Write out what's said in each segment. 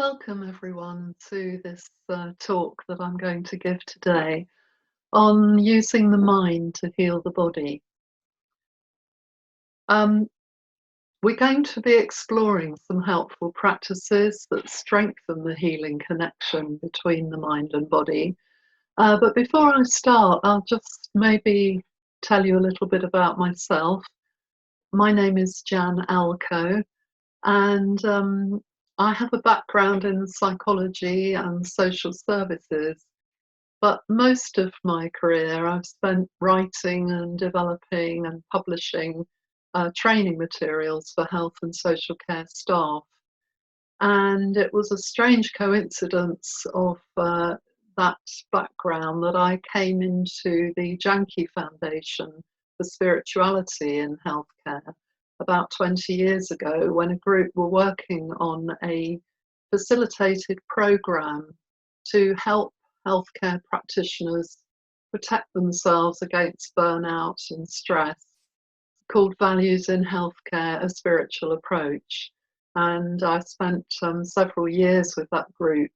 Welcome everyone to this talk that I'm going to give today on using the mind to heal the body. We're going to be exploring some helpful practices that strengthen the healing connection between the mind and body. But before I start, I'll just maybe tell you a little bit about myself. My name is Jan Alcoe, and I have a background in psychology and social services, but most of my career I've spent writing and developing and publishing training materials for health and social care staff. And it was a strange coincidence of that background that I came into the Janki Foundation for Spirituality in Healthcare about 20 years ago, when a group were working on a facilitated program to help healthcare practitioners protect themselves against burnout and stress, called Values in Healthcare, a Spiritual Approach. And I spent several years with that group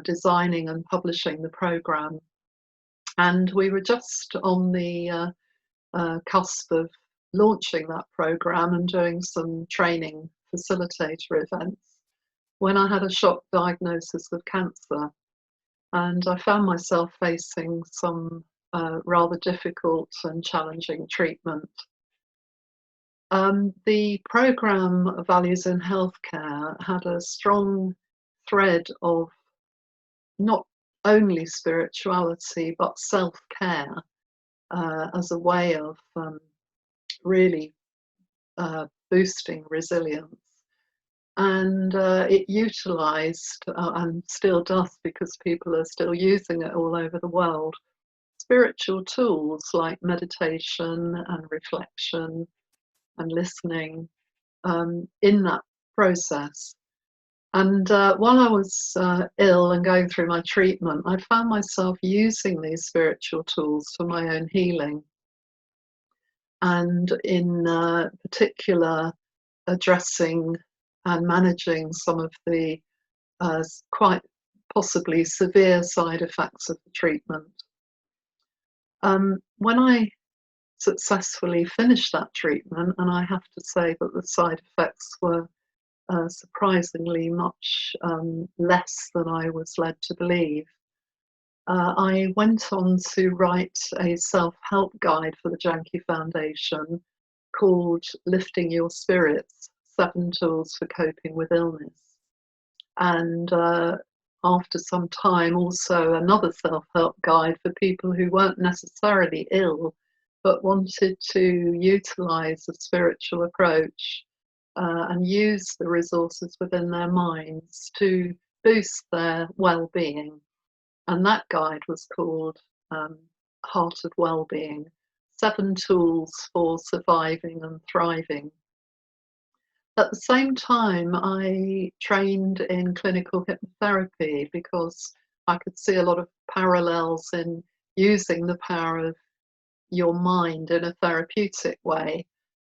designing and publishing the program. And we were just on the cusp of launching that program and doing some training facilitator events when I had a shock diagnosis of cancer, and I found myself facing some rather difficult and challenging treatment. The program Values in Healthcare had a strong thread of not only spirituality but self-care as a way of really boosting resilience. And it utilised, and still does because people are still using it all over the world, spiritual tools like meditation and reflection and listening in that process. And while I was ill and going through my treatment, I found myself using these spiritual tools for my own healing. And in particular, addressing and managing some of the quite possibly severe side effects of the treatment. When I successfully finished that treatment, and I have to say that the side effects were surprisingly much less than I was led to believe, I went on to write a self-help guide for the Janki Foundation called Lifting Your Spirits, 7 Tools for Coping with Illness. And after some time, also another self-help guide for people who weren't necessarily ill, but wanted to utilise a spiritual approach and use the resources within their minds to boost their well-being. And that guide was called Heart of Wellbeing, 7 Tools for Surviving and Thriving. At the same time, I trained in clinical hypnotherapy because I could see a lot of parallels in using the power of your mind in a therapeutic way.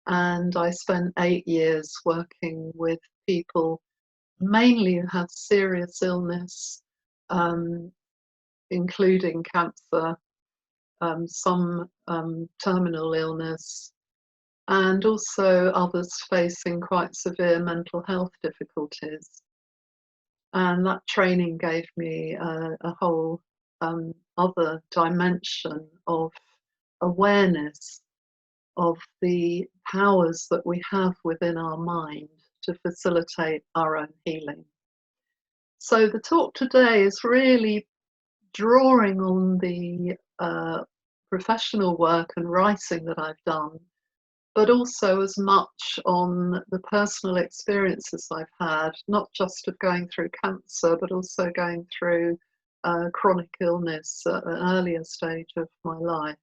And I spent 8 years working with people, mainly who had serious illness, including cancer, some terminal illness, and also others facing quite severe mental health difficulties. And that training gave me a whole other dimension of awareness of the powers that we have within our mind to facilitate our own healing. So the talk today is really drawing on the professional work and writing that I've done, but also as much on the personal experiences I've had, not just of going through cancer, but also going through chronic illness at an earlier stage of my life,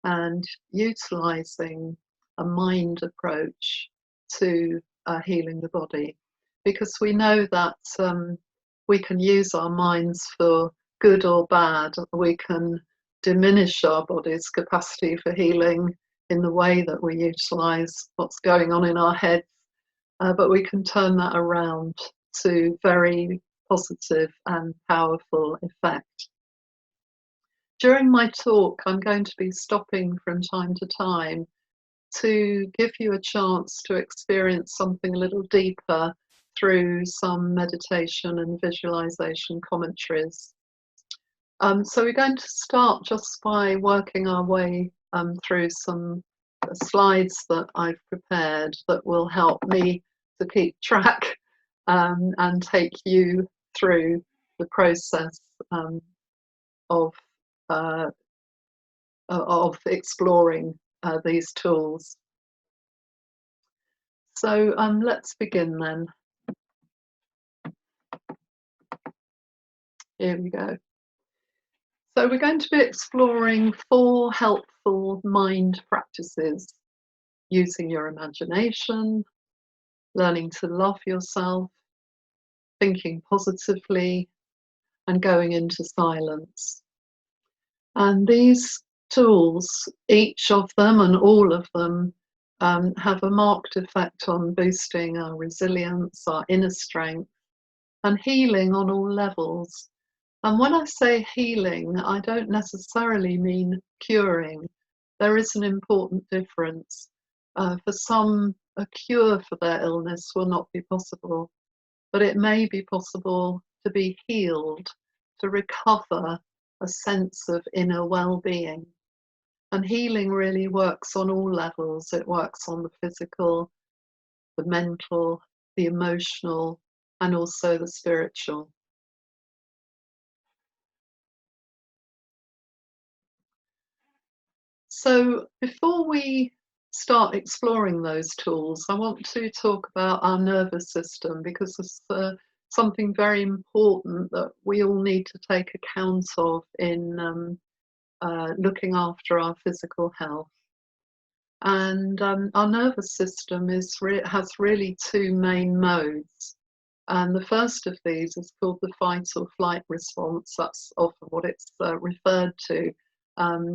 and utilising a mind approach to healing the body, because we know that we can use our minds for good or bad. We can diminish our body's capacity for healing in the way that we utilise what's going on in our heads, but we can turn that around to very positive and powerful effect. During my talk, I'm going to be stopping from time to time to give you a chance to experience something a little deeper through some meditation and visualization commentaries. So we're going to start just by working our way through some slides that I've prepared that will help me to keep track and take you through the process of exploring these tools. So let's begin then. Here we go. So we're going to be exploring 4 helpful mind practices: using your imagination, learning to love yourself, thinking positively, and going into silence. And these tools, each of them and all of them, have a marked effect on boosting our resilience, our inner strength, and healing on all levels. And when I say healing, I don't necessarily mean curing. There is an important difference. For some, a cure for their illness will not be possible, but it may be possible to be healed, to recover a sense of inner well-being. And healing really works on all levels. It works on the physical, the mental, the emotional, and also the spiritual. So before we start exploring those tools, I want to talk about our nervous system, because it's something very important that we all need to take account of in looking after our physical health. And our nervous system has really 2 main modes. And the first of these is called the fight or flight response. That's often what it's referred to.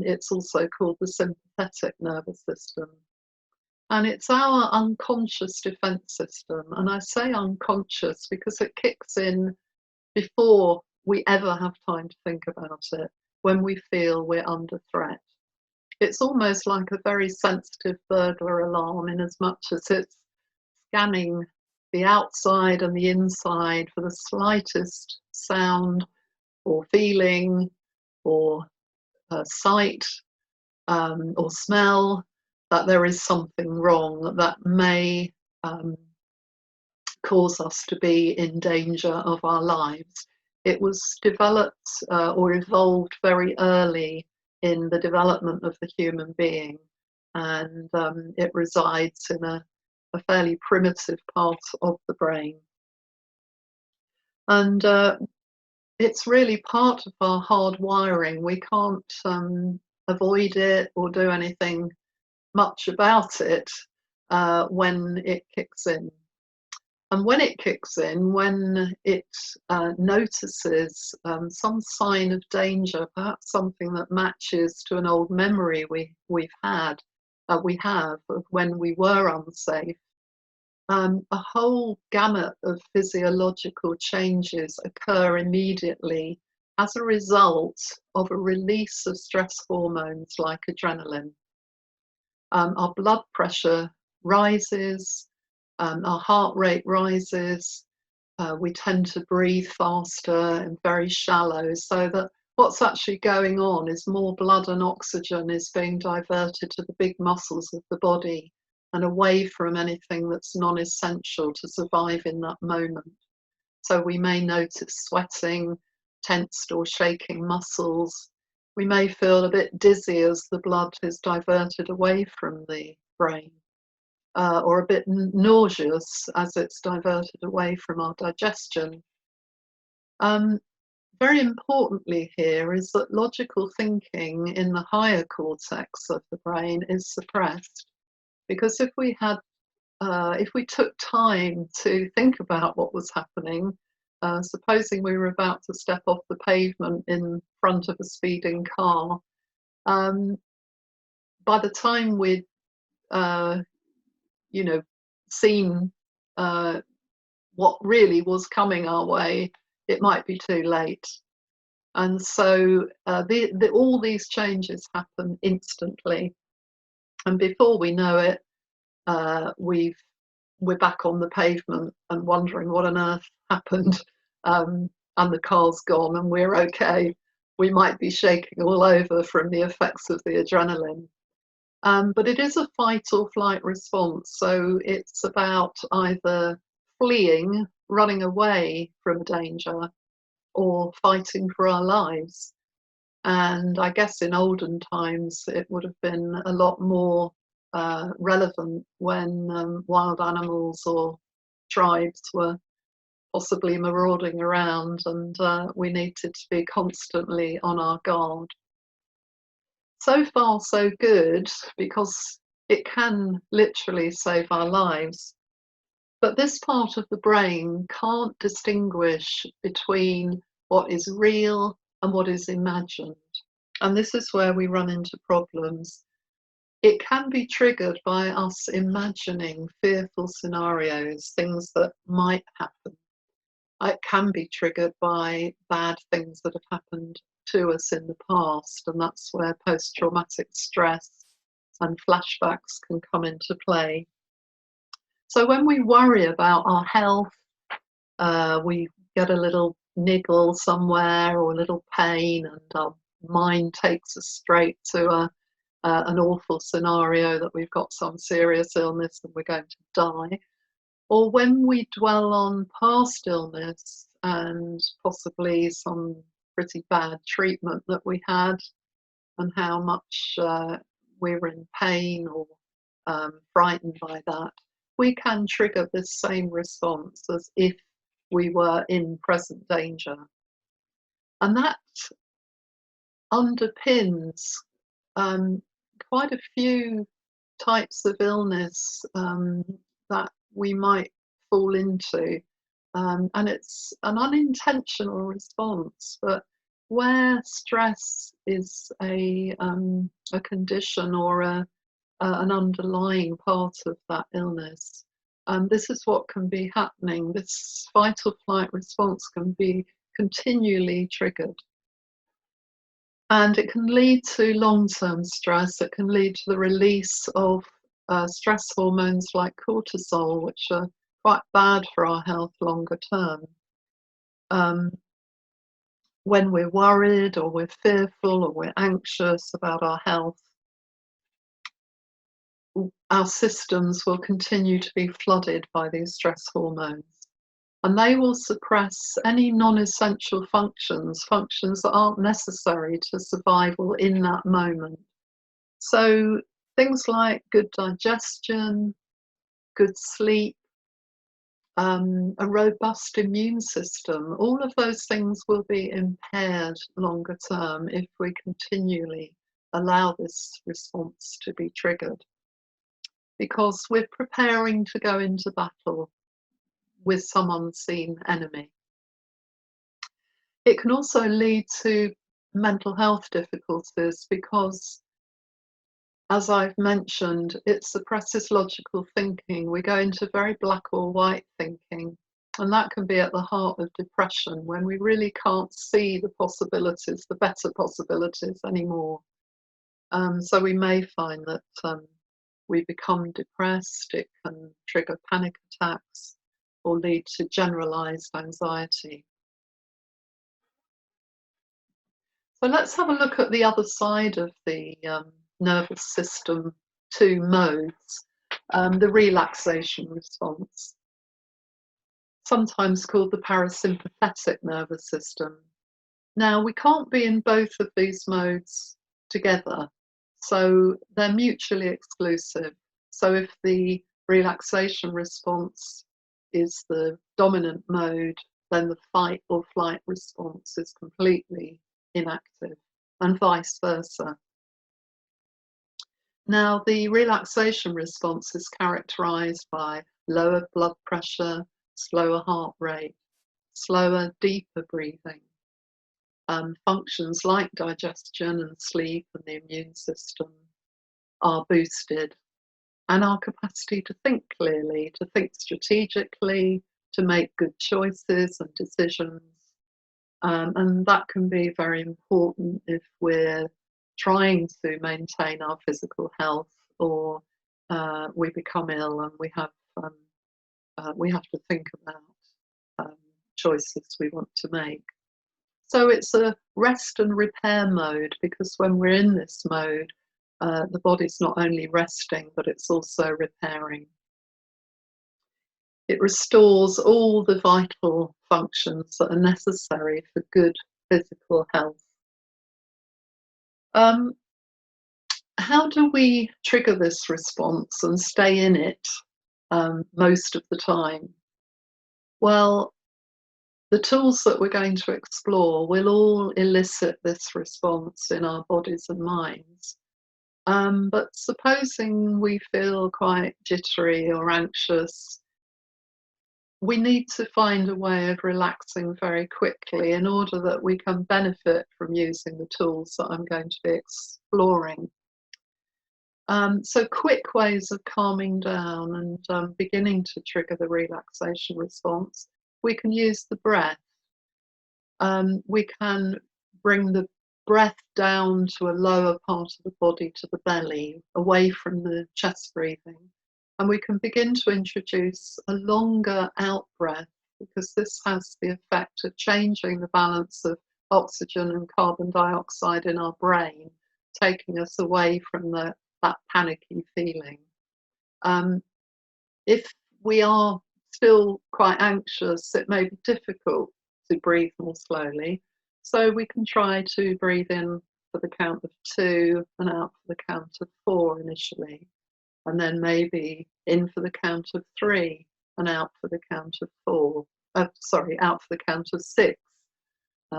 It's also called the sympathetic nervous system. And it's our unconscious defense system. And I say unconscious because it kicks in before we ever have time to think about it, when we feel we're under threat. It's almost like a very sensitive burglar alarm, in as much as it's scanning the outside and the inside for the slightest sound or feeling or sight or smell, that there is something wrong that may cause us to be in danger of our lives. It was developed or evolved very early in the development of the human being, and it resides in a fairly primitive part of the brain. And it's really part of our hard wiring. We can't avoid it or do anything much about it when it kicks in. And when it kicks in, when it notices some sign of danger, perhaps something that matches to an old memory we have of when we were unsafe, a whole gamut of physiological changes occur immediately as a result of a release of stress hormones like adrenaline. Our blood pressure rises, our heart rate rises, we tend to breathe faster and very shallow, so that what's actually going on is more blood and oxygen is being diverted to the big muscles of the body and away from anything that's non-essential to survive in that moment. So we may notice sweating, tensed or shaking muscles. We may feel a bit dizzy as the blood is diverted away from the brain, or a bit nauseous as it's diverted away from our digestion. Very importantly here is that logical thinking in the higher cortex of the brain is suppressed, because if we took time to think about what was happening, supposing we were about to step off the pavement in front of a speeding car, by the time we'd seen what really was coming our way, it might be too late. And so all these changes happen instantly. And before we know it, we're back on the pavement and wondering what on earth happened. And the car's gone and we're okay. We might be shaking all over from the effects of the adrenaline. But it is a fight or flight response. So it's about either fleeing, running away from danger, or fighting for our lives. And I guess in olden times, it would have been a lot more relevant when wild animals or tribes were possibly marauding around, and we needed to be constantly on our guard. So far, so good, because it can literally save our lives. But this part of the brain can't distinguish between what is real and what is imagined. And this is where we run into problems. It can be triggered by us imagining fearful scenarios, things that might happen. It can be triggered by bad things that have happened to us in the past, and that's where post-traumatic stress and flashbacks can come into play. So when we worry about our health, we get a little niggle somewhere or a little pain, and our mind takes us straight to an awful scenario that we've got some serious illness and we're going to die. Or when we dwell on past illness and possibly some pretty bad treatment that we had, and how much we were in pain or frightened by that, we can trigger this same response as if we were in present danger. And that underpins quite a few types of illness that we might fall into. And it's an unintentional response, but where stress is a condition or an underlying part of that illness, this is what can be happening. This fight or flight response can be continually triggered. And it can lead to long-term stress. It can lead to the release of stress hormones like cortisol, which are quite bad for our health longer term. When we're worried or we're fearful or we're anxious about our health, our systems will continue to be flooded by these stress hormones. And they will suppress any non-essential functions that aren't necessary to survival in that moment. So things like good digestion, good sleep, a robust immune system, all of those things will be impaired longer term if we continually allow this response to be triggered. Because we're preparing to go into battle with some unseen enemy. It can also lead to mental health difficulties because, as I've mentioned, it suppresses logical thinking. We go into very black or white thinking, and that can be at the heart of depression when we really can't see the possibilities, the better possibilities anymore. So we may find that we become depressed. It can trigger panic attacks or lead to generalized anxiety. So let's have a look at the other side of the nervous system, two modes, the relaxation response, sometimes called the parasympathetic nervous system. Now, we can't be in both of these modes together, so they're mutually exclusive. So if the relaxation response is the dominant mode, then the fight or flight response is completely inactive, and vice versa. Now, the relaxation response is characterized by lower blood pressure, slower heart rate, slower, deeper breathing. Functions like digestion and sleep and the immune system are boosted, and our capacity to think clearly, to think strategically, to make good choices and decisions. And that can be very important if we're trying to maintain our physical health, or we become ill and we have to think about choices we want to make. So it's a rest and repair mode, because when we're in this mode, the body's not only resting, but it's also repairing. It restores all the vital functions that are necessary for good physical health. How do we trigger this response and stay in it most of the time? Well, the tools that we're going to explore will all elicit this response in our bodies and minds. But supposing we feel quite jittery or anxious, we need to find a way of relaxing very quickly in order that we can benefit from using the tools that I'm going to be exploring. So quick ways of calming down and beginning to trigger the relaxation response. We can use the breath. We can bring the breath down to a lower part of the body, to the belly, away from the chest breathing. And we can begin to introduce a longer out breath, because this has the effect of changing the balance of oxygen and carbon dioxide in our brain, taking us away from that panicky feeling. If we are still quite anxious, it may be difficult to breathe more slowly. So we can try to breathe in for the count of 2 and out for the count of 4 initially. And then maybe in for the count of 3 and out for the count of 4. Out for the count of 6.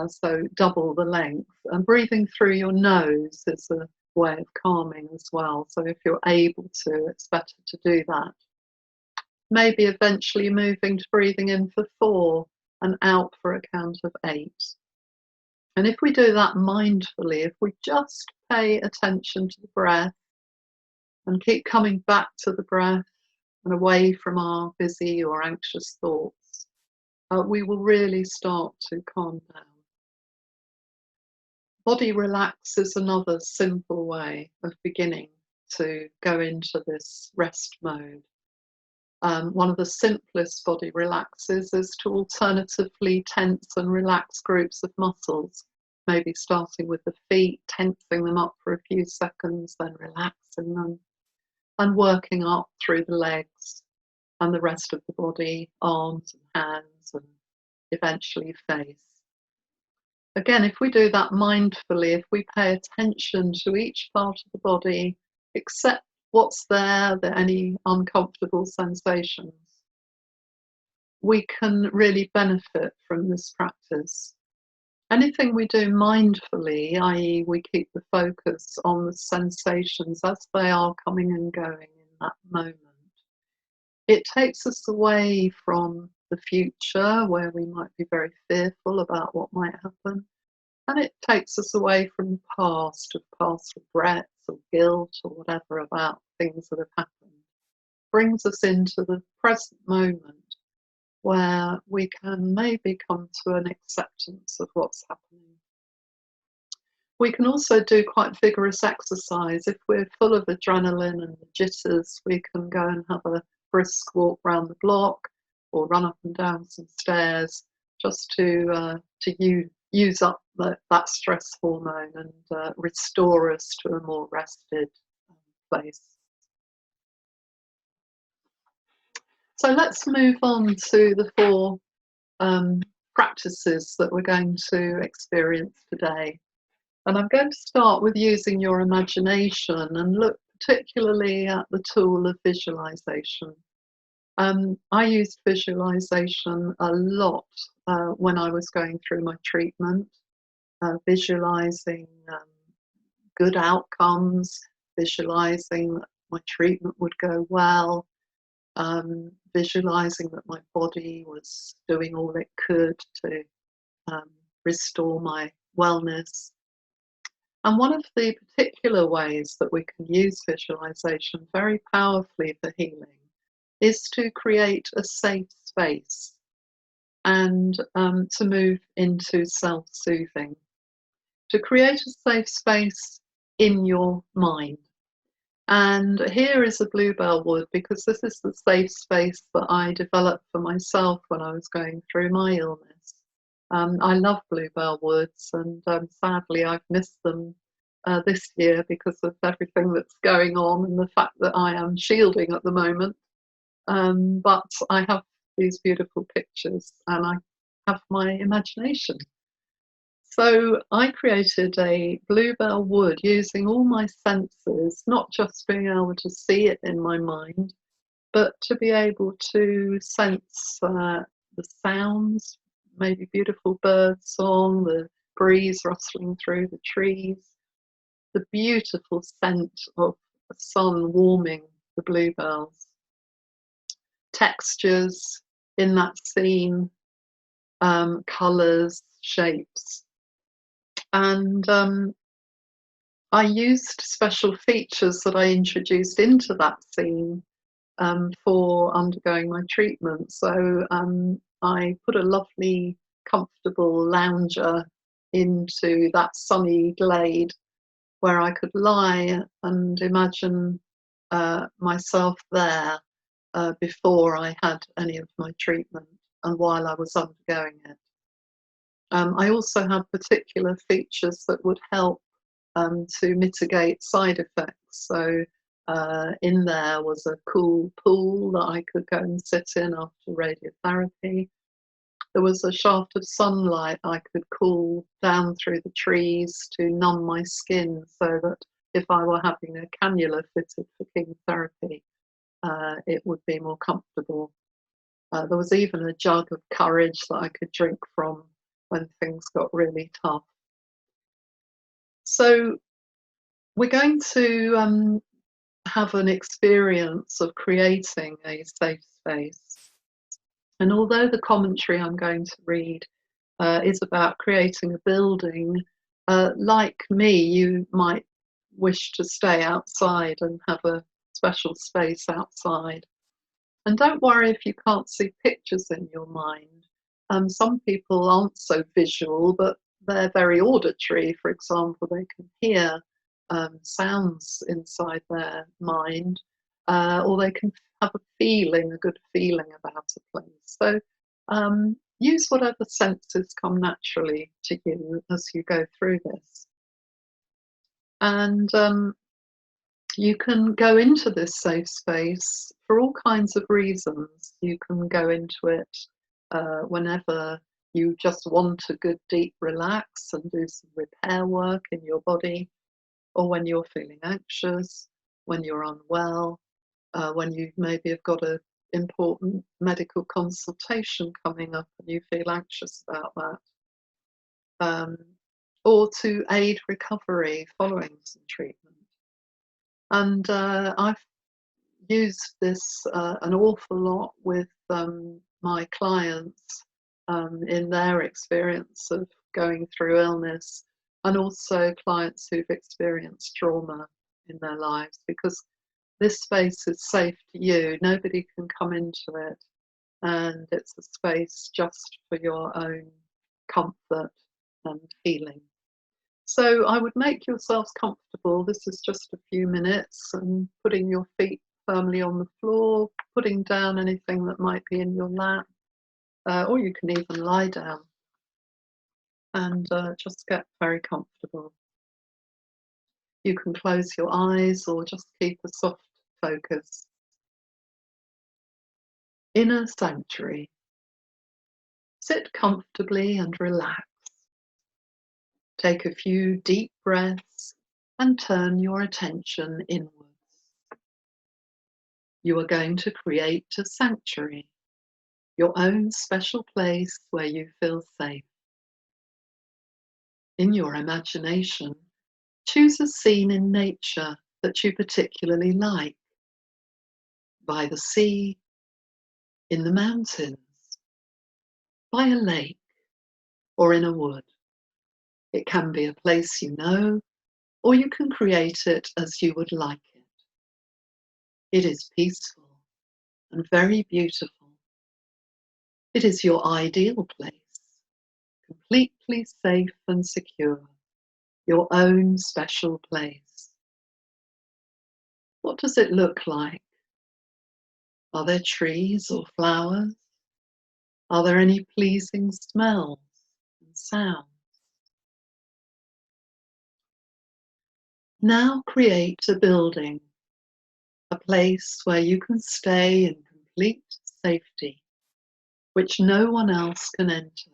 So double the length. And breathing through your nose is a way of calming as well. So if you're able to, it's better to do that. Maybe eventually moving to breathing in for 4 and out for a count of 8. And if we do that mindfully, if we just pay attention to the breath and keep coming back to the breath and away from our busy or anxious thoughts, we will really start to calm down. Body relax is another simple way of beginning to go into this rest mode. One of the simplest body relaxes is to alternatively tense and relax groups of muscles, maybe starting with the feet, tensing them up for a few seconds, then relaxing them, and working up through the legs and the rest of the body, arms and hands, and eventually face. Again, if we do that mindfully, if we pay attention to each part of the body, accept what's there, any uncomfortable sensations, we can really benefit from this practice. Anything we do mindfully, i.e. we keep the focus on the sensations as they are coming and going in that moment, it takes us away from the future, where we might be very fearful about what might happen, and it takes us away from the past, of past regrets or guilt or whatever about things that have happened. Brings us into the present moment, where we can maybe come to an acceptance of what's happening. We can also do quite vigorous exercise. If we're full of adrenaline and jitters, we can go and have a brisk walk round the block or run up and down some stairs, just to use up that stress hormone and restore us to a more rested place. So let's move on to the 4 practices that we're going to experience today. And I'm going to start with using your imagination and look particularly at the tool of visualization. I used visualization a lot when I was going through my treatment, visualizing good outcomes, visualizing that my treatment would go well, visualizing that my body was doing all it could to restore my wellness. And one of the particular ways that we can use visualization very powerfully for healing is to create a safe space. and to move into self-soothing, to create a safe space in your mind. And here is a bluebell wood, because this is the safe space that I developed for myself when I was going through my illness. I love bluebell woods, and sadly I've missed them this year because of everything that's going on and the fact that I am shielding at the moment. But I have these beautiful pictures and I have my imagination. So I created a bluebell wood using all my senses, not just being able to see it in my mind, but to be able to sense the sounds, maybe beautiful bird song, the breeze rustling through the trees, the beautiful scent of the sun warming the bluebells, textures in that scene, colours, shapes. And I used special features that I introduced into that scene for undergoing my treatment. So I put a lovely, comfortable lounger into that sunny glade where I could lie and imagine myself there before I had any of my treatment and while I was undergoing it. I also had particular features that would help to mitigate side effects. So in there was a cool pool that I could go and sit in after radiotherapy. There was a shaft of sunlight I could cool down through the trees to numb my skin so that if I were having a cannula fitted for chemotherapy, it would be more comfortable. There was even a jug of courage that I could drink from when things got really tough. So we're going to have an experience of creating a safe space. And although the commentary I'm going to read is about creating a building, like me, you might wish to stay outside and have a special space outside. And don't worry if you can't see pictures in your mind. Some people aren't so visual, but they're very auditory. For example, they can hear sounds inside their mind, or they can have a feeling, a good feeling about a place. So use whatever senses come naturally to you as you go through this. And you can go into this safe space for all kinds of reasons. You can go into it whenever you just want a good deep relax and do some repair work in your body, or when you're feeling anxious, when you're unwell, when you maybe have got an important medical consultation coming up and you feel anxious about that, or to aid recovery following some treatment. And I've used this an awful lot with my clients in their experience of going through illness, and also clients who've experienced trauma in their lives, because this space is safe to you. Nobody can come into it, and it's a space just for your own comfort and healing. So I would make yourselves comfortable. This is just a few minutes, and putting your feet firmly on the floor, putting down anything that might be in your lap, or you can even lie down and just get very comfortable. You can close your eyes or just keep a soft focus. Inner sanctuary. Sit comfortably and relax. Take a few deep breaths and turn your attention inwards. You are going to create a sanctuary, your own special place where you feel safe. In your imagination, choose a scene in nature that you particularly like. By the sea, in the mountains, by a lake, or in a wood. It can be a place you know, or you can create it as you would like it. It is peaceful and very beautiful. It is your ideal place, completely safe and secure, your own special place. What does it look like? Are there trees or flowers? Are there any pleasing smells and sounds? Now create a building, a place where you can stay in complete safety, which no one else can enter.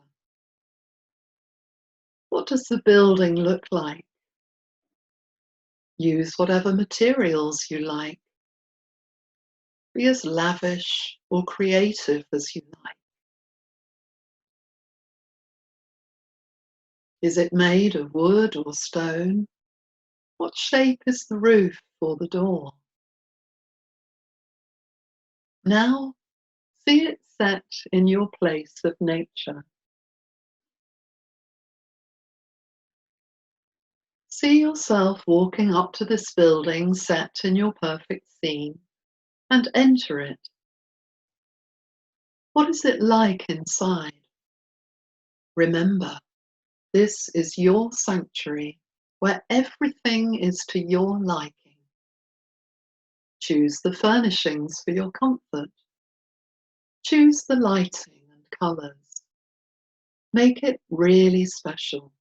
What does the building look like? Use whatever materials you like. Be as lavish or creative as you like. Is it made of wood or stone? What shape is the roof or the door? Now see it set in your place of nature. See yourself walking up to this building set in your perfect scene and enter it. What is it like inside? Remember, this is your sanctuary where everything is to your liking. Choose the furnishings for your comfort. Choose the lighting and colours. Make it really special.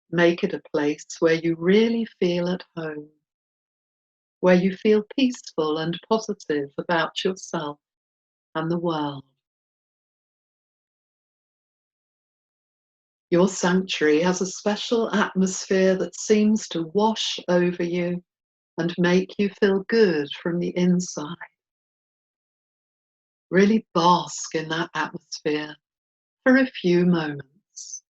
Make it a place where you really feel at home, where you feel peaceful and positive about yourself and the world. Your sanctuary has a special atmosphere that seems to wash over you and make you feel good from the inside. Really bask in that atmosphere for a few moments.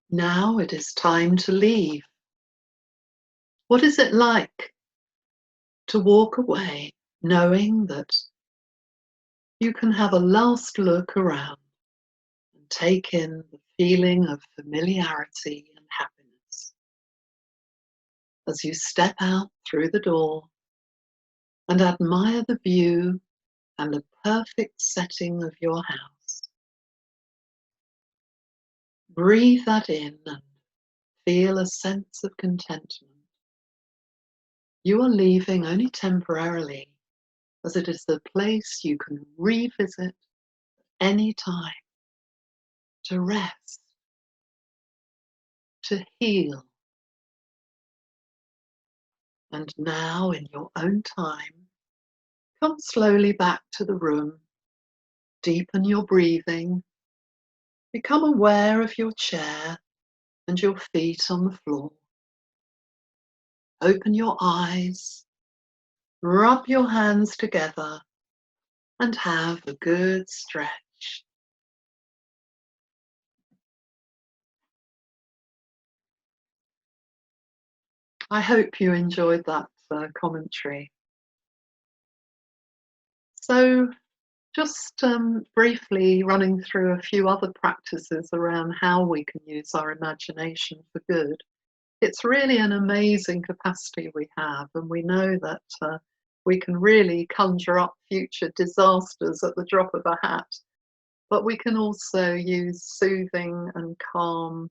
Now it is time to leave. What is it like to walk away knowing that you can have a last look around and take in the feeling of familiarity and happiness as you step out through the door and admire the view and the perfect setting of your house? Breathe that in and feel a sense of contentment. You are leaving only temporarily, as it is the place you can revisit any time to rest, to heal. And now, in your own time, come slowly back to the room, deepen your breathing, become aware of your chair and your feet on the floor. Open your eyes, rub your hands together, and have a good stretch. I hope you enjoyed that commentary. So, just briefly running through a few other practices around how we can use our imagination for good. It's really an amazing capacity we have, and we know that we can really conjure up future disasters at the drop of a hat. But we can also use soothing and calm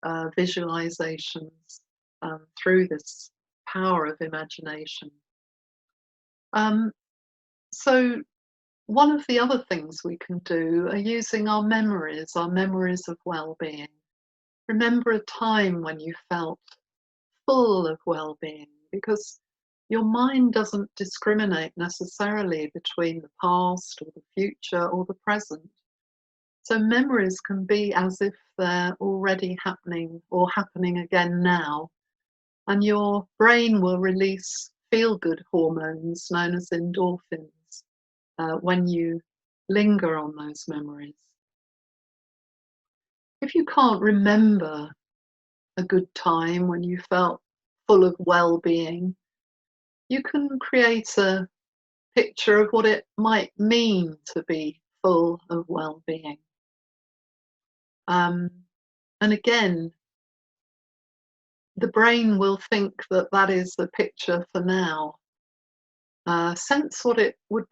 visualizations through this power of imagination. So one of the other things we can do are using our memories of well-being. Remember a time when you felt full of well-being, because your mind doesn't discriminate necessarily between the past or the future or the present. So memories can be as if they're already happening or happening again now, and your brain will release feel-good hormones known as endorphins when you linger on those memories. If you can't remember a good time when you felt full of well-being, you can create a picture of what it might mean to be full of well-being. And again, the brain will think that that is the picture for now. Sense what it would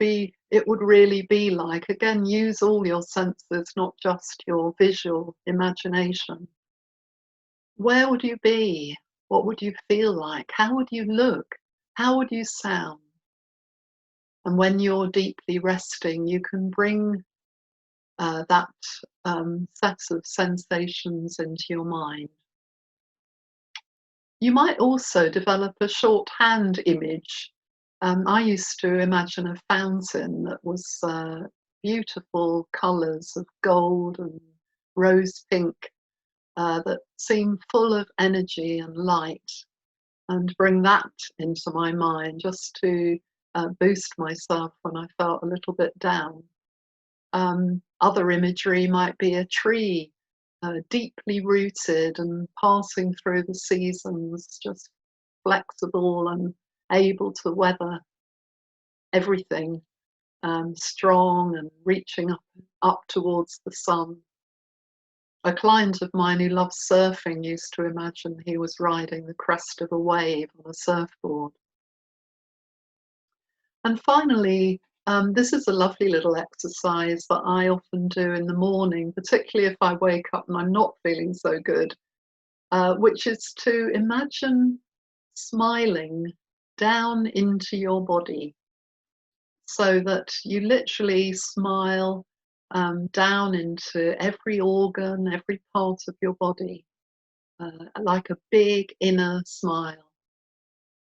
really be like. Again, use all your senses, not just your visual imagination. Where would you be? What would you feel like? How would you look? How would you sound? And when you're deeply resting, you can bring that set of sensations into your mind. You might also develop a shorthand image. I used to imagine a fountain that was beautiful colours of gold and rose pink that seemed full of energy and light, and bring that into my mind just to boost myself when I felt a little bit down. Other imagery might be a tree, deeply rooted and passing through the seasons, just flexible and able to weather everything, strong and reaching up towards the sun. A client of mine who loves surfing used to imagine he was riding the crest of a wave on a surfboard. And finally, this is a lovely little exercise that I often do in the morning, particularly if I wake up and I'm not feeling so good, which is to imagine smiling down into your body, so that you literally smile down into every organ, every part of your body, like a big inner smile.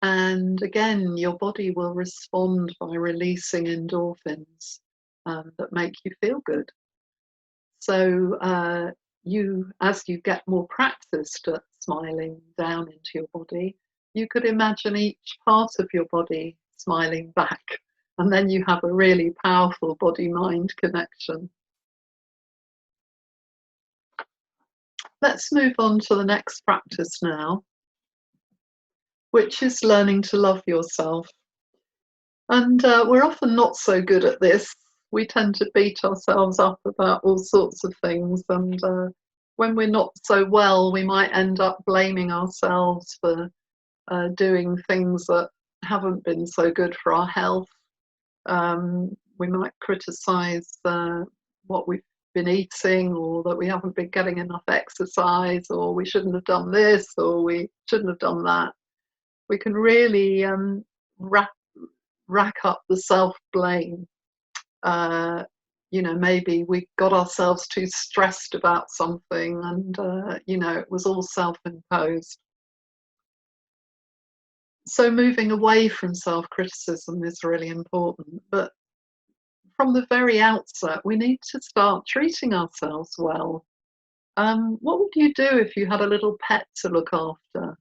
And again, your body will respond by releasing endorphins that make you feel good. So as you get more practiced at smiling down into your body, you could imagine each part of your body smiling back. And then you have a really powerful body-mind connection. Let's move on to the next practice now, which is learning to love yourself. And we're often not so good at this. We tend to beat ourselves up about all sorts of things. And when we're not so well, we might end up blaming ourselves for doing things that haven't been so good for our health. We might criticize what we've been eating, or that we haven't been getting enough exercise, or we shouldn't have done this, or we shouldn't have done that. We can really rack up the self-blame. Maybe we got ourselves too stressed about something, and it was all self-imposed. So moving away from self-criticism is really important, but from the very outset, we need to start treating ourselves well. What would you do if you had a little pet to look after?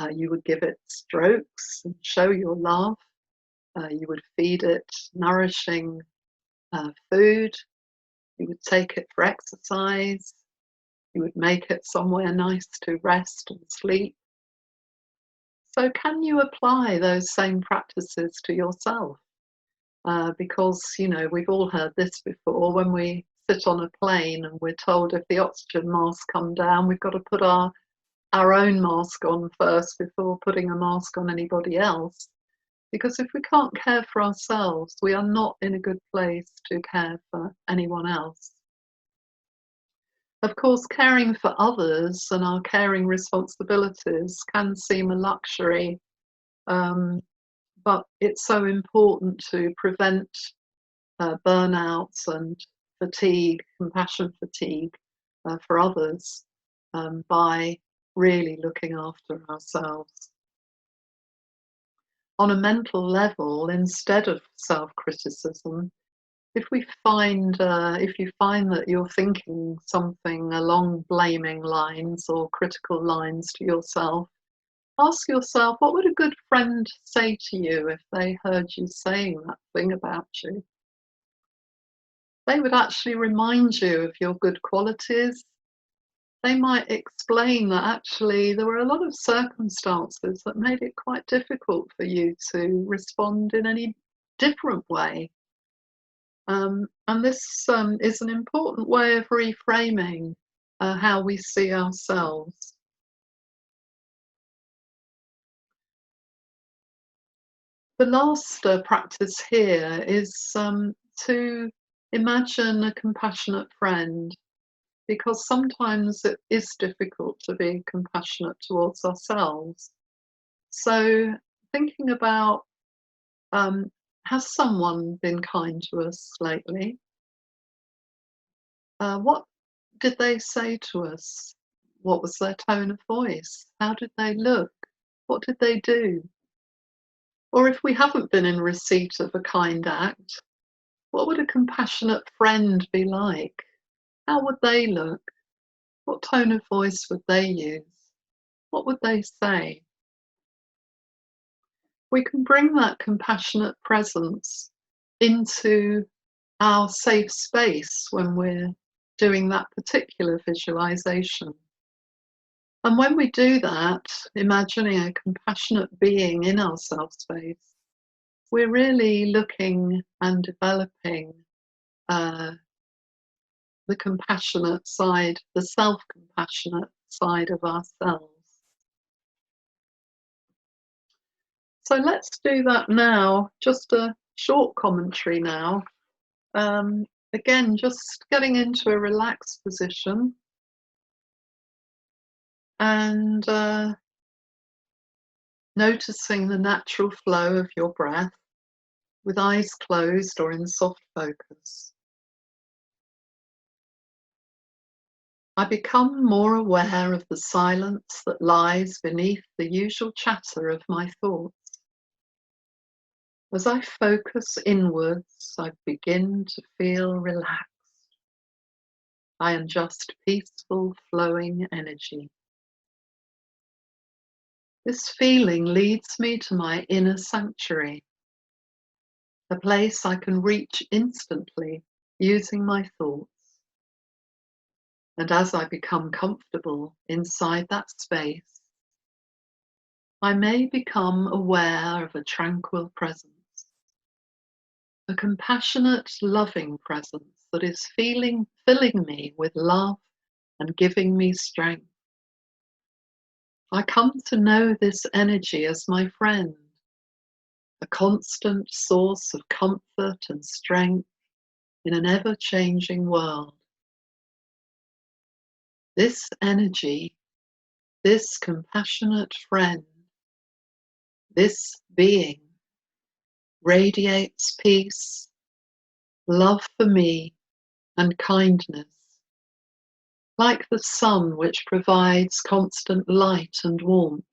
You would give it strokes and show your love. You would feed it nourishing food. You would take it for exercise. You would make it somewhere nice to rest and sleep. So can you apply those same practices to yourself? Because, we've all heard this before. When we sit on a plane and we're told if the oxygen masks come down, we've got to put our own mask on first before putting a mask on anybody else. Because if we can't care for ourselves, we are not in a good place to care for anyone else. Of course, caring for others and our caring responsibilities can seem a luxury, but it's so important to prevent burnouts and fatigue, compassion fatigue for others by really looking after ourselves. On a mental level, instead of self-criticism, if you find that you're thinking something along blaming lines or critical lines to yourself, ask yourself, what would a good friend say to you if they heard you saying that thing about you? They would actually remind you of your good qualities. They might explain that actually there were a lot of circumstances that made it quite difficult for you to respond in any different way. And this is an important way of reframing how we see ourselves. The last practice here is to imagine a compassionate friend, because sometimes it is difficult to be compassionate towards ourselves. So, thinking about, has someone been kind to us lately? What did they say to us? What was their tone of voice? How did they look? What did they do? Or if we haven't been in receipt of a kind act, what would a compassionate friend be like? How would they look? What tone of voice would they use? What would they say? We can bring that compassionate presence into our safe space when we're doing that particular visualization. And when we do that, imagining a compassionate being in our self space, we're really looking and developing the compassionate side, the self-compassionate side of ourselves. So let's do that now. Just a short commentary now. Again, just getting into a relaxed position and noticing the natural flow of your breath with eyes closed or in soft focus. I become more aware of the silence that lies beneath the usual chatter of my thoughts. As I focus inwards, I begin to feel relaxed. I am just peaceful, flowing energy. This feeling leads me to my inner sanctuary, a place I can reach instantly using my thoughts. And as I become comfortable inside that space, I may become aware of a tranquil presence, a compassionate, loving presence that is filling me with love and giving me strength. I come to know this energy as my friend, a constant source of comfort and strength in an ever-changing world. This energy, this compassionate friend, this being radiates peace, love for me, and kindness, like the sun which provides constant light and warmth.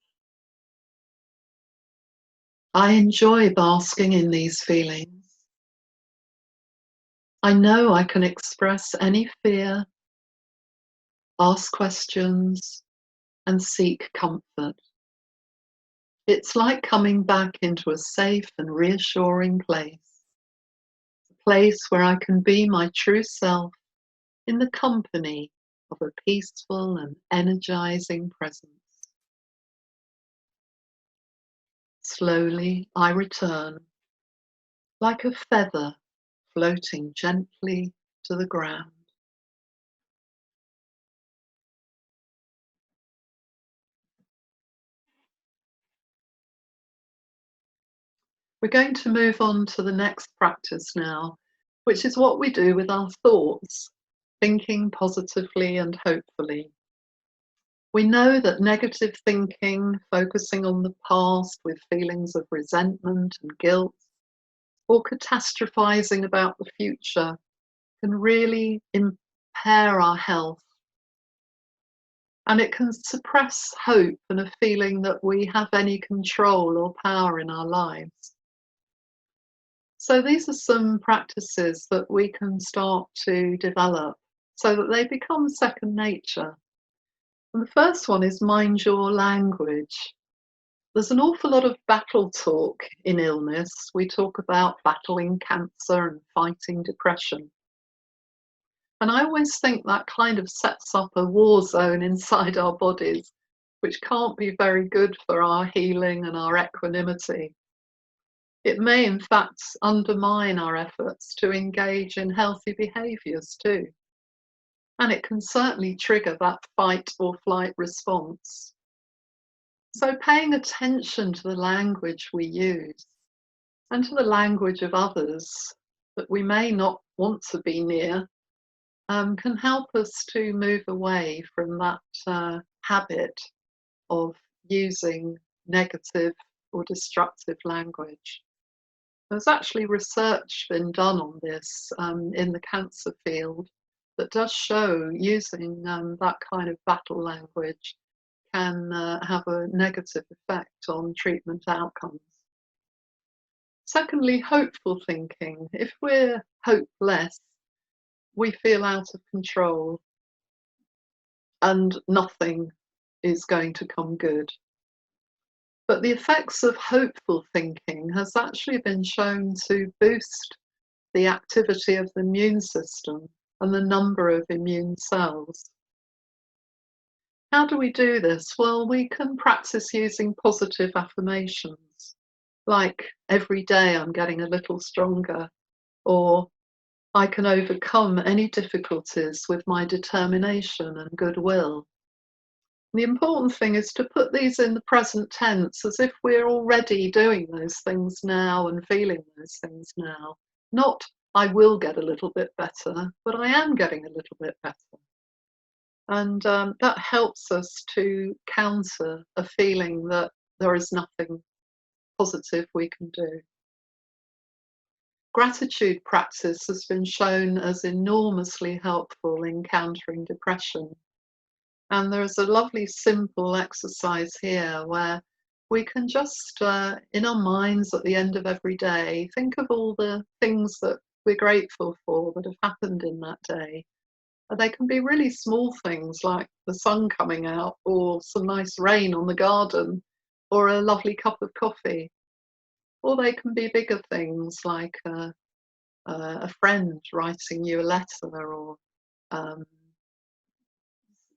I enjoy basking in these feelings. I know I can express any fear, ask questions, and seek comfort. It's like coming back into a safe and reassuring place, a place where I can be my true self in the company of a peaceful and energizing presence. Slowly I return, like a feather floating gently to the ground. We're going to move on to the next practice now, which is what we do with our thoughts, thinking positively and hopefully. We know that negative thinking, focusing on the past with feelings of resentment and guilt, or catastrophizing about the future, can really impair our health. And it can suppress hope and a feeling that we have any control or power in our lives. So these are some practices that we can start to develop so that they become second nature. And the first one is mind your language. There's an awful lot of battle talk in illness. We talk about battling cancer and fighting depression. And I always think that kind of sets up a war zone inside our bodies, which can't be very good for our healing and our equanimity. It may, in fact, undermine our efforts to engage in healthy behaviours too. And it can certainly trigger that fight or flight response. So, paying attention to the language we use and to the language of others that we may not want to be near can help us to move away from that habit of using negative or destructive language. There's actually research been done on this in the cancer field that does show using that kind of battle language can have a negative effect on treatment outcomes. Secondly, hopeful thinking. If we're hopeless, we feel out of control and nothing is going to come good. But the effects of hopeful thinking has actually been shown to boost the activity of the immune system and the number of immune cells. How do we do this? Well, we can practice using positive affirmations, like every day I'm getting a little stronger, or I can overcome any difficulties with my determination and goodwill. The important thing is to put these in the present tense as if we're already doing those things now and feeling those things now. Not, I will get a little bit better, but I am getting a little bit better. And that helps us to counter a feeling that there is nothing positive we can do. Gratitude practice has been shown as enormously helpful in countering depression. And there's a lovely simple exercise here where we can just, in our minds at the end of every day, think of all the things that we're grateful for that have happened in that day. And they can be really small things like the sun coming out, or some nice rain on the garden, or a lovely cup of coffee. Or they can be bigger things like a friend writing you a letter, or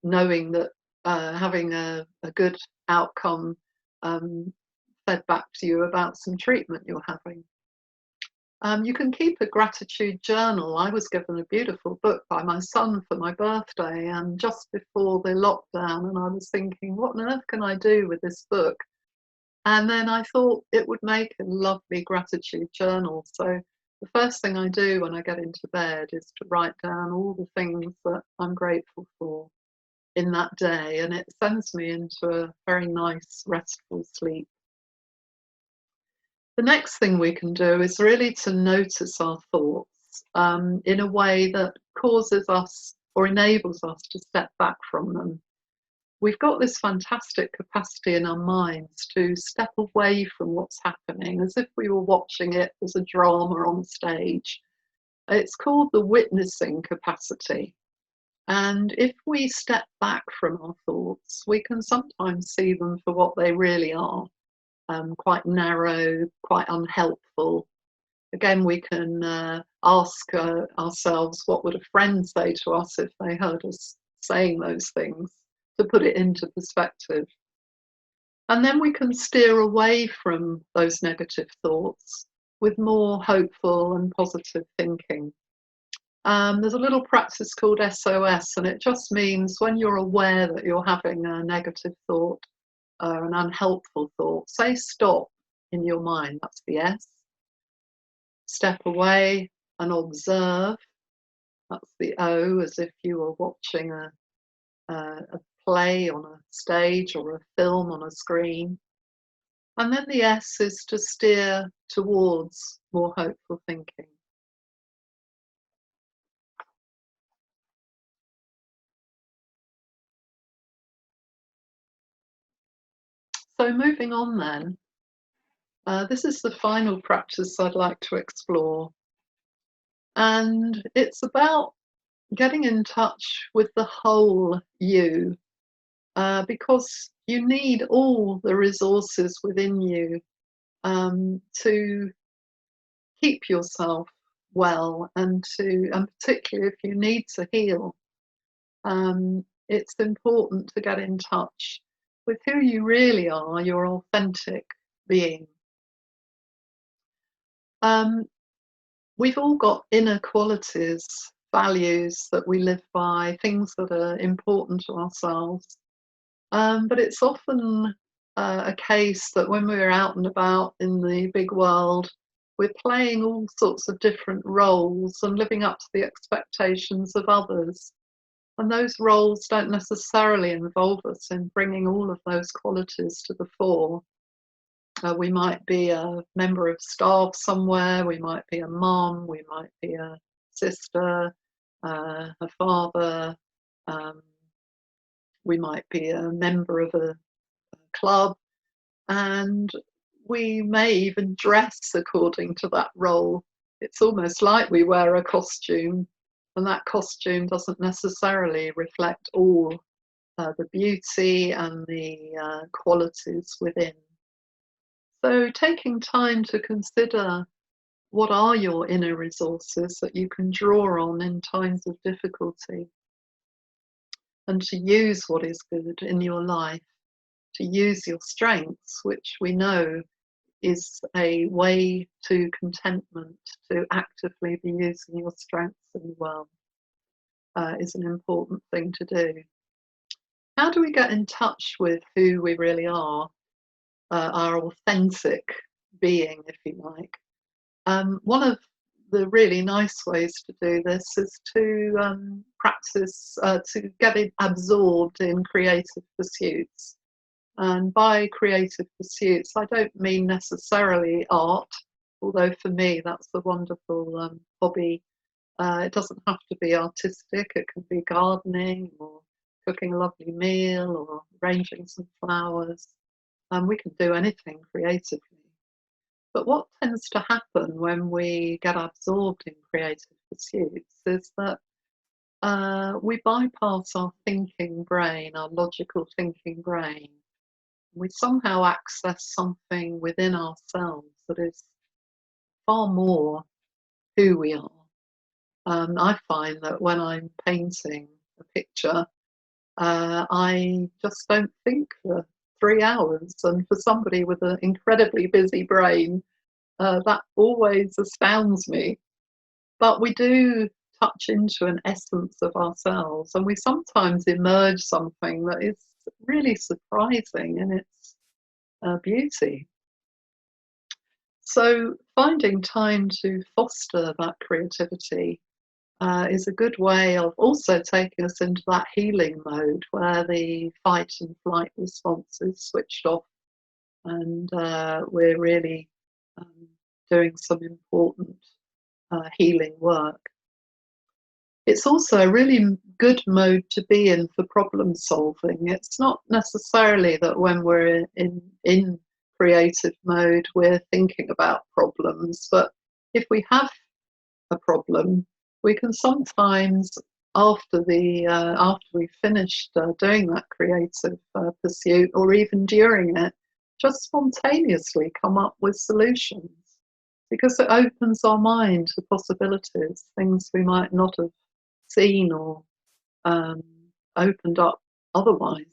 knowing that having a good outcome fed back to you about some treatment you're having. You can keep a gratitude journal. I was given a beautiful book by my son for my birthday, and just before the lockdown, and I was thinking, what on earth can I do with this book? And then I thought it would make a lovely gratitude journal. So the first thing I do when I get into bed is to write down all the things that I'm grateful for in that day, and it sends me into a very nice, restful sleep. The next thing we can do is really to notice our thoughts in a way that causes us or enables us to step back from them. We've got this fantastic capacity in our minds to step away from what's happening as if we were watching it as a drama on stage. It's called the witnessing capacity. And if we step back from our thoughts, we can sometimes see them for what they really are, quite narrow, quite unhelpful. Again, we can ask ourselves, what would a friend say to us if they heard us saying those things, to put it into perspective. And then we can steer away from those negative thoughts with more hopeful and positive thinking. There's a little practice called SOS, and it just means when you're aware that you're having a negative thought or an unhelpful thought, say stop in your mind. That's the S. Step away and observe. That's the O, as if you were watching a play on a stage or a film on a screen. And then the S is to steer towards more hopeful thinking. So moving on then, this is the final practice I'd like to explore. And it's about getting in touch with the whole you, because you need all the resources within you to keep yourself well, and particularly if you need to heal, it's important to get in touch with who you really are, your authentic being. Um, we've all got inner qualities, values that we live by, things that are important to ourselves. But it's often a case that when we're out and about in the big world, we're playing all sorts of different roles and living up to the expectations of others. And those roles don't necessarily involve us in bringing all of those qualities to the fore. We might be a member of staff somewhere, we might be a mum, we might be a sister, a father, um, we might be a member of a club, and we may even dress according to that role. It's almost like we wear a costume, and that costume doesn't necessarily reflect all the beauty and the qualities within. So, taking time to consider what are your inner resources that you can draw on in times of difficulty, and to use what is good in your life, to use your strengths, which we know is a way to contentment, to actively be using your strengths in the world, is an important thing to do. How do we get in touch with who we really are, our authentic being, if you like? One of the really nice ways to do this is to practice, to get it absorbed in creative pursuits. And by creative pursuits, I don't mean necessarily art, although for me that's a wonderful hobby. It doesn't have to be artistic, it can be gardening or cooking a lovely meal or arranging some flowers. We can do anything creatively. But what tends to happen when we get absorbed in creative pursuits is that we bypass our thinking brain, our logical thinking brain. We somehow access something within ourselves that is far more who we are. I find that when I'm painting a picture, I just don't think for 3 hours. And for somebody with an incredibly busy brain, that always astounds me. But we do touch into an essence of ourselves, and we sometimes emerge something that is really surprising in its beauty. So, finding time to foster that creativity is a good way of also taking us into that healing mode where the fight and flight response is switched off, and we're really um, doing some important healing work. It's also a really good mode to be in for problem solving. It's not necessarily that when we're in creative mode, we're thinking about problems, but if we have a problem, we can sometimes, after we've finished doing that creative pursuit, or even during it, just spontaneously come up with solutions because it opens our mind to possibilities, things we might not have seen or um, opened up otherwise.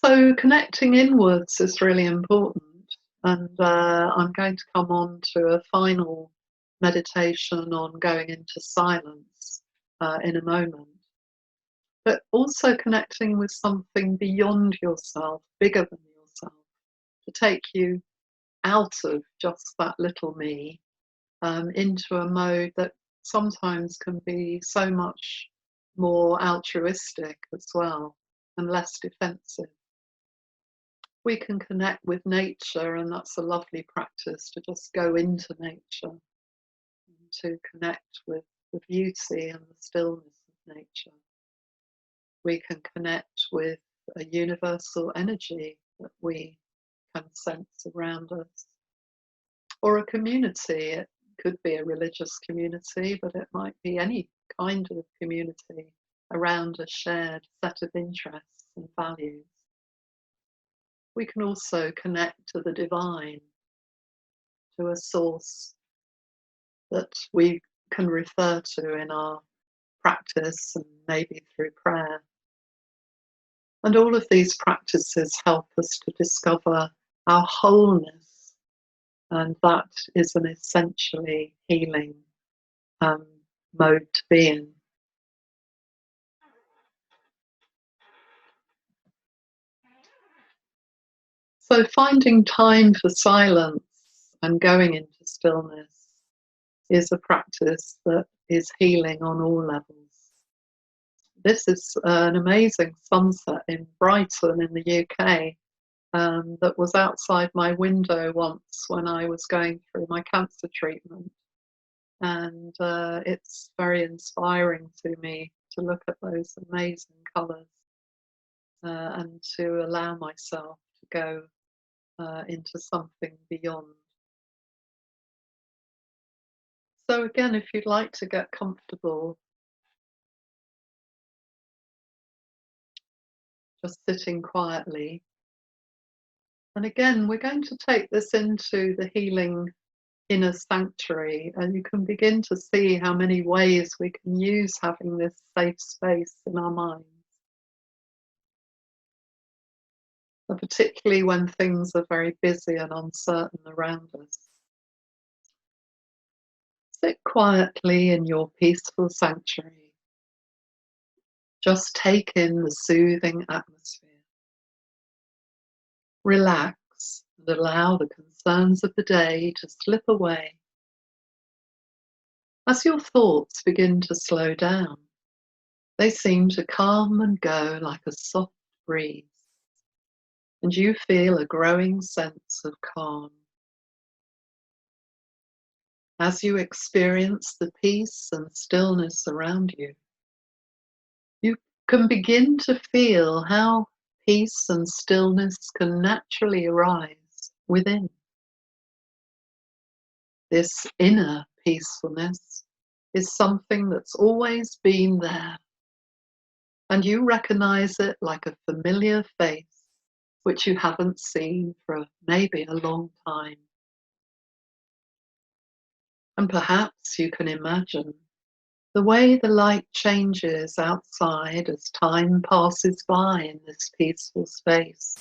So connecting inwards is really important. And I'm going to come on to a final meditation on going into silence in a moment. But also connecting with something beyond yourself, bigger than yourself, to take you out of just that little me into a mode that sometimes can be so much more altruistic as well and less defensive. We can connect with nature, and that's a lovely practice to just go into nature and to connect with the beauty and the stillness of nature. We can connect with a universal energy that we can sense around us, or a community. It could be a religious community, but it might be any kind of community around a shared set of interests and values. We can also connect to the divine, to a source that we can refer to in our practice and maybe through prayer. And all of these practices help us to discover our wholeness, and that is an essentially healing mode to be in. So finding time for silence and going into stillness is a practice that is healing on all levels. This is an amazing sunset in Brighton in the UK that was outside my window once when I was going through my cancer treatment. And it's very inspiring to me to look at those amazing colours and to allow myself to go into something beyond. So again, if you'd like to get comfortable, just sitting quietly. And again, we're going to take this into the healing inner sanctuary, and you can begin to see how many ways we can use having this safe space in our minds. And particularly when things are very busy and uncertain around us. Sit quietly in your peaceful sanctuary. Just take in the soothing atmosphere. Relax and allow the concerns of the day to slip away. As your thoughts begin to slow down, they seem to come and go like a soft breeze, and you feel a growing sense of calm. As you experience the peace and stillness around you, you can begin to feel how peace and stillness can naturally arise within. This inner peacefulness is something that's always been there, and you recognize it like a familiar face which you haven't seen for maybe a long time. And perhaps you can imagine the way the light changes outside as time passes by in this peaceful space.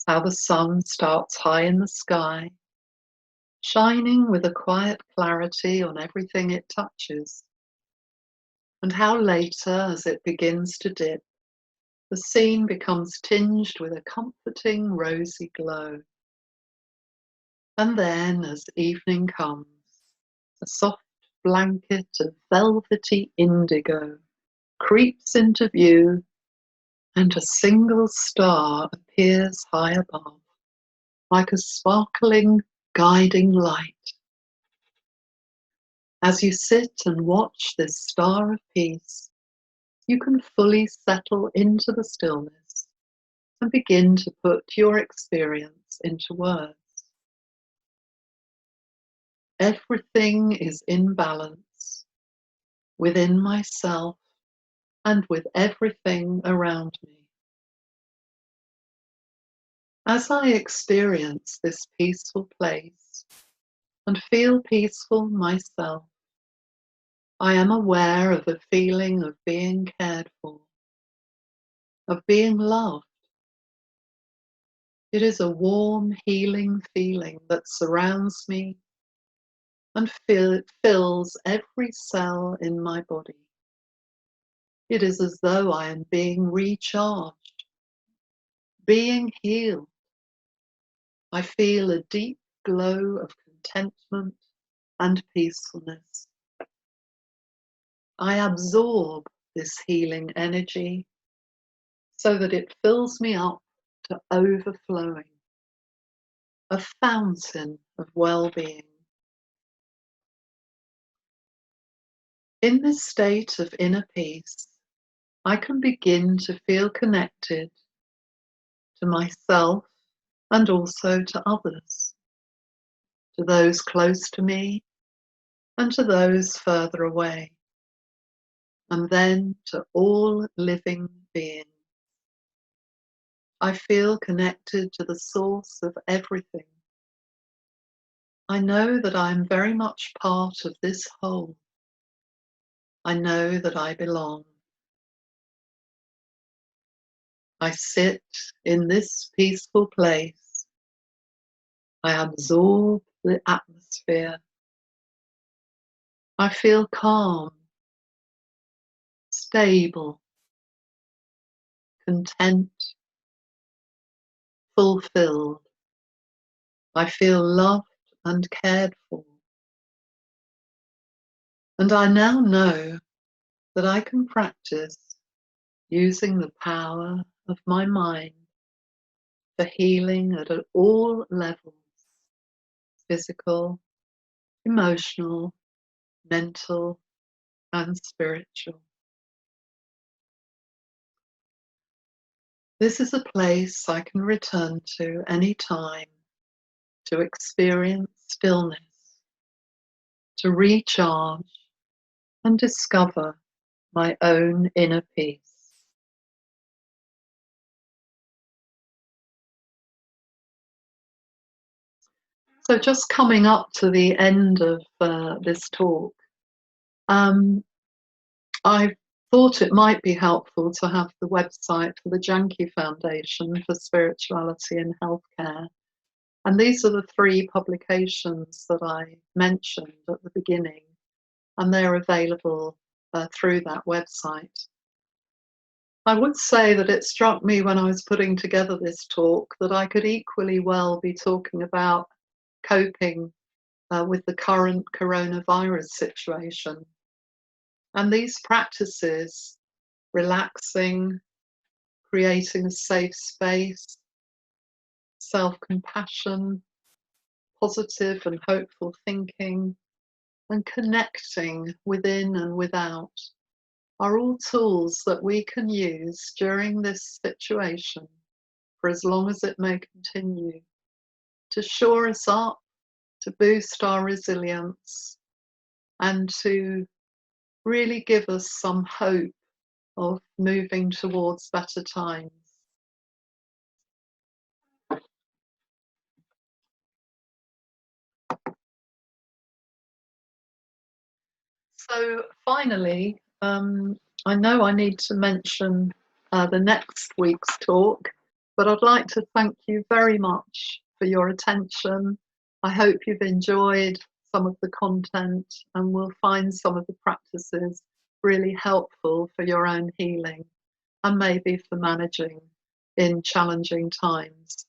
How the sun starts high in the sky, shining with a quiet clarity on everything it touches. And how later, as it begins to dip, the scene becomes tinged with a comforting rosy glow. And then, as evening comes, a soft blanket of velvety indigo creeps into view, and a single star appears high above, like a sparkling, guiding light. As you sit and watch this star of peace, you can fully settle into the stillness and begin to put your experience into words. Everything is in balance within myself and with everything around me. As I experience this peaceful place and feel peaceful myself, I am aware of a feeling of being cared for, of being loved. It is a warm, healing feeling that surrounds me and fills every cell in my body. It is as though I am being recharged, being healed. I feel a deep glow of contentment and peacefulness. I absorb this healing energy so that it fills me up to overflowing, a fountain of well-being. In this state of inner peace, I can begin to feel connected to myself and also to others, to those close to me and to those further away, and then to all living beings. I feel connected to the source of everything. I know that I am very much part of this whole. I know that I belong. I sit in this peaceful place I absorb the atmosphere. I feel calm, stable, content, fulfilled. I feel loved and cared for. And I now know that I can practice using the power of my mind for healing at all levels: physical, emotional, mental, and spiritual. This is a place I can return to any time to experience stillness, to recharge and discover my own inner peace. So just coming up to the end of this talk, I thought it might be helpful to have the website for the Janki Foundation for Spirituality and Healthcare. And these are the 3 publications that I mentioned at the beginning, and they're available through that website. I would say that it struck me when I was putting together this talk that I could equally well be talking about coping with the current coronavirus situation. And these practices, relaxing, creating a safe space, self-compassion, positive and hopeful thinking, and connecting within and without, are all tools that we can use during this situation for as long as it may continue, to shore us up, to boost our resilience, and to really give us some hope of moving towards better times. So finally, I know I need to mention the next week's talk, but I'd like to thank you very much for your attention. I hope you've enjoyed some of the content and will find some of the practices really helpful for your own healing and maybe for managing in challenging times.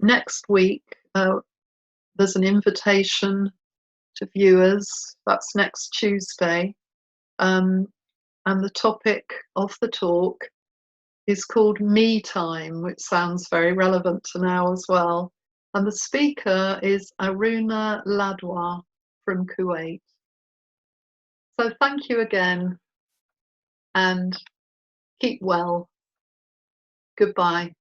Next week, there's an invitation to viewers. That's next Tuesday. And the topic of the talk is called Me Time, which sounds very relevant to now as well. And the speaker is Aruna Ladwa from Kuwait. So thank you again and keep well. Goodbye.